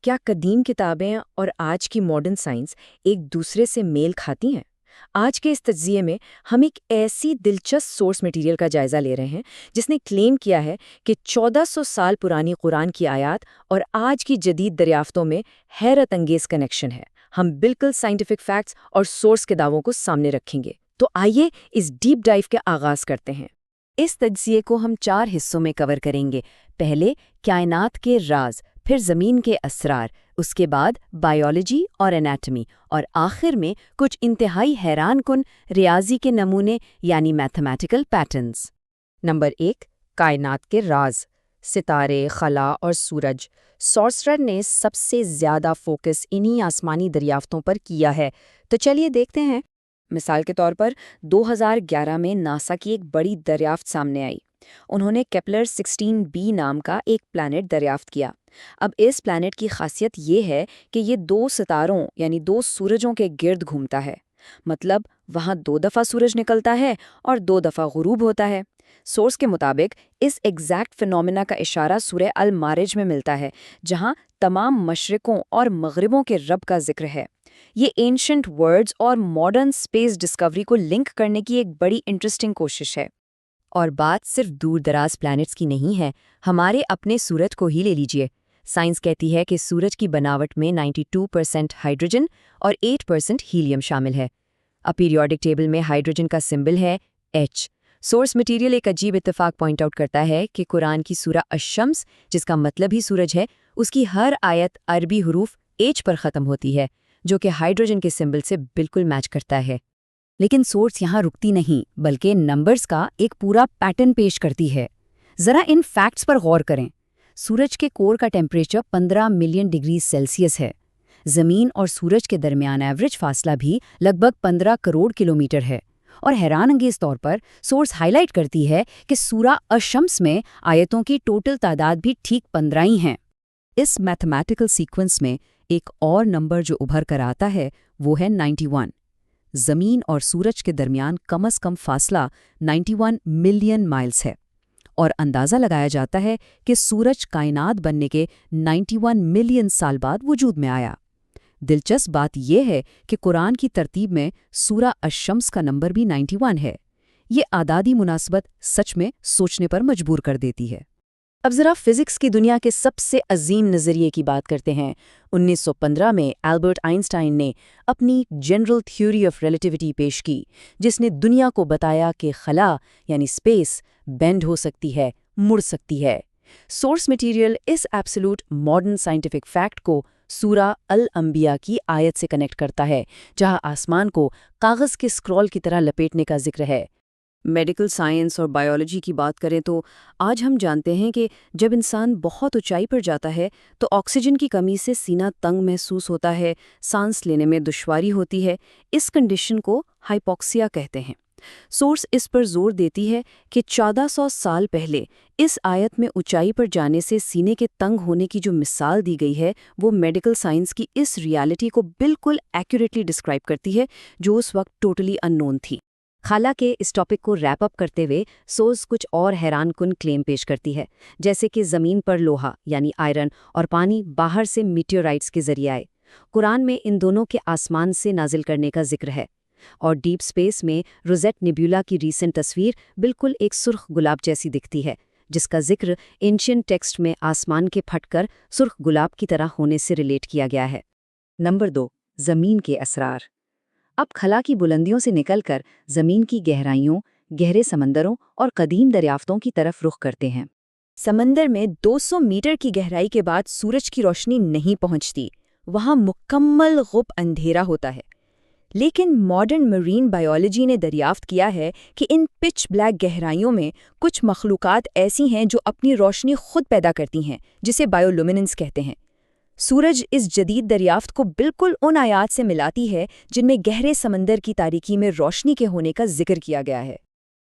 کیا قدیم کتابیں اور آج کی ماڈرن سائنس ایک دوسرے سے میل کھاتی ہیں؟ آج کے اس تجزیے میں ہم ایک ایسی دلچسپ سورس مٹیریل کا جائزہ لے رہے ہیں جس نے کلیم کیا ہے کہ 1400 سال پرانی قرآن کی آیات اور آج کی جدید دریافتوں میں حیرت انگیز کنیکشن ہے۔ ہم بالکل سائنٹیفک فیکٹس اور سورس کے دعووں کو سامنے رکھیں گے۔ تو آئیے اس ڈیپ ڈائیو کے آغاز کرتے ہیں۔ اس تجزیے کو ہم 4 حصوں میں کور کریں گے۔ پہلے کائنات کے راز، پھر زمین کے اسرار، اس کے بعد بائیولوجی اور انیٹمی، اور آخر میں کچھ انتہائی حیران کن ریاضی کے نمونے یعنی میتھمیٹیکل پیٹرنز۔ نمبر 1، کائنات کے راز، ستارے، خلا اور سورج۔ سورسرر نے سب سے زیادہ فوکس انہی آسمانی دریافتوں پر کیا ہے، تو چلیے دیکھتے ہیں۔ مثال کے طور پر 2011 میں ناسا کی ایک بڑی دریافت سامنے آئی۔ انہوں نے کیپلر 16b نام کا ایک پلانٹ دریافت کیا۔ اب اس پلانٹ کی خاصیت یہ ہے کہ یہ 2 ستاروں یعنی 2 سورجوں کے گرد گھومتا ہے، مطلب وہاں 2 دفعہ سورج نکلتا ہے اور 2 دفعہ غروب ہوتا ہے۔ سورس کے مطابق اس ایگزیکٹ فینومینا کا اشارہ سورہ المارج میں ملتا ہے، جہاں تمام مشرقوں اور مغربوں کے رب کا ذکر ہے۔ یہ اینشنٹ ورڈز اور ماڈرن اسپیس ڈسکوری کو لنک کرنے کی ایک بڑی انٹرسٹنگ کوشش ہے۔ اور بات صرف دور دراز پلانٹس کی نہیں ہے، ہمارے اپنے سورج کو ہی لے لیجئے۔ سائنس کہتی ہے کہ سورج کی بناوٹ میں 92% ہائیڈروجن اور 8% ہیلیم شامل ہے۔ اب پیریوڈک ٹیبل میں ہائیڈروجن کا سمبل ہے H۔ سورس مٹیریل ایک عجیب اتفاق پوائنٹ آؤٹ کرتا ہے کہ قرآن کی سورہ الشمس، جس کا مطلب ہی سورج ہے، اس کی ہر آیت عربی حروف H پر ختم ہوتی ہے، جو کہ ہائیڈروجن کے سمبل سے بالکل میچ کرتا ہے۔ لیکن سورس یہاں رکتی نہیں، بلکہ نمبرز کا ایک پورا پیٹرن پیش کرتی ہے۔ ذرا ان فیکٹس پر غور کریں۔ سورج کے کور کا ٹیمپریچر 15 ملین ڈگری سیلسیس ہے۔ زمین اور سورج کے درمیان ایوریج فاصلہ بھی لگ بھگ 15 کروڑ کلومیٹر ہے۔ اور حیران انگیز طور پر سورس ہائی لائٹ کرتی ہے کہ سورہ الشمس میں آیتوں کی ٹوٹل تعداد بھی ٹھیک 15 ہی ہیں۔ اس میتھمیٹیکل سیکوینس میں ایک اور نمبر جو ابھر کر آتا ہے وہ ہے 91۔ زمین اور سورج کے درمیان کم از کم فاصلہ 91 ملین مائلز ہے، اور اندازہ لگایا جاتا ہے کہ سورج کائنات بننے کے 91 ملین سال بعد وجود میں آیا۔ دلچسپ بات یہ ہے کہ قرآن کی ترتیب میں سورہ الشمس کا نمبر بھی 91 ہے۔ یہ اعدادی مناسبت سچ میں سوچنے پر مجبور کر دیتی ہے۔ اب ذرا فزکس کی دنیا کے سب سے عظیم نظریے کی بات کرتے ہیں۔ 1915 میں البرٹ آئنسٹائن نے اپنی جنرل تھیوری آف ریلیٹیوٹی پیش کی، جس نے دنیا کو بتایا کہ خلا یعنی اسپیس بینڈ ہو سکتی ہے، مڑ سکتی ہے۔ سورس مٹیریل اس ایبسولوٹ ماڈرن سائنٹیفک فیکٹ کو سورہ الانبیاء کی آیت سے کنیکٹ کرتا ہے، جہاں آسمان کو کاغذ کے اسکرول کی طرح لپیٹنے کا ذکر ہے۔ میڈیکل سائنس اور بائیولوجی کی بات کریں تو آج ہم جانتے ہیں کہ جب انسان بہت اونچائی پر جاتا ہے تو آکسیجن کی کمی سے سینہ تنگ محسوس ہوتا ہے، سانس لینے میں دشواری ہوتی ہے۔ اس کنڈیشن کو ہائپوکسیا کہتے ہیں۔ سورس اس پر زور دیتی ہے کہ 1400 سال پہلے اس آیت میں اونچائی پر جانے سے سینے کے تنگ ہونے کی جو مثال دی گئی ہے، وہ میڈیکل سائنس کی اس ریالٹی کو بالکل ایکوریٹلی ڈسکرائب کرتی ہے جو اس وقت ٹوٹلی ان نون تھی۔ خلا کے اس ٹاپک کو ریپ اپ کرتے ہوئے سورس کچھ اور حیران کن کلیم پیش کرتی ہے، جیسے کہ زمین پر لوہا یعنی آئرن اور پانی باہر سے میٹیورائٹس کے ذریعے آئے۔ قرآن میں ان دونوں کے آسمان سے نازل کرنے کا ذکر ہے۔ اور ڈیپ سپیس میں روزیٹ نیبیولا کی ریسنٹ تصویر بالکل ایک سرخ گلاب جیسی دکھتی ہے، جس کا ذکر اینشینٹ ٹیکسٹ میں آسمان کے پھٹ کر سرخ گلاب کی طرح ہونے سے ریلیٹ کیا گیا ہے۔ نمبر 2، زمین کے اسرار۔ اب خلا کی بلندیوں سے نکل کر زمین کی گہرائیوں، گہرے سمندروں اور قدیم دریافتوں کی طرف رخ کرتے ہیں۔ سمندر میں 200 میٹر کی گہرائی کے بعد سورج کی روشنی نہیں پہنچتی، وہاں مکمل غپ اندھیرا ہوتا ہے۔ لیکن ماڈرن مرین بائیولوجی نے دریافت کیا ہے کہ ان پچ بلیک گہرائیوں میں کچھ مخلوقات ایسی ہیں جو اپنی روشنی خود پیدا کرتی ہیں، جسے بائیولومیننس کہتے ہیں۔ سورج اس جدید دریافت کو بالکل ان آیات سے ملاتی ہے جن میں گہرے سمندر کی تاریکی میں روشنی کے ہونے کا ذکر کیا گیا ہے۔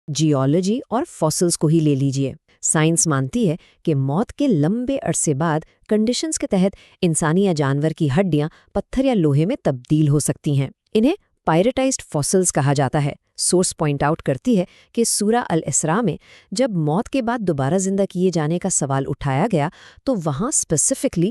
جیولوجی اور فاسلز کو ہی لے لیجئے۔ سائنس مانتی ہے کہ موت کے لمبے عرصے بعد کنڈیشنز کے تحت انسانی یا جانور کی ہڈیاں پتھر یا لوہے میں تبدیل ہو سکتی ہیں۔ انہیں پائریٹائزڈ فاسلز کہا جاتا ہے۔ سورس پوائنٹ آؤٹ کرتی ہے کہ سورہ الاسراء میں جب موت کے بعد دوبارہ زندہ کیے جانے کا سوال اٹھایا گیا تو وہاں اسپیسیفکلی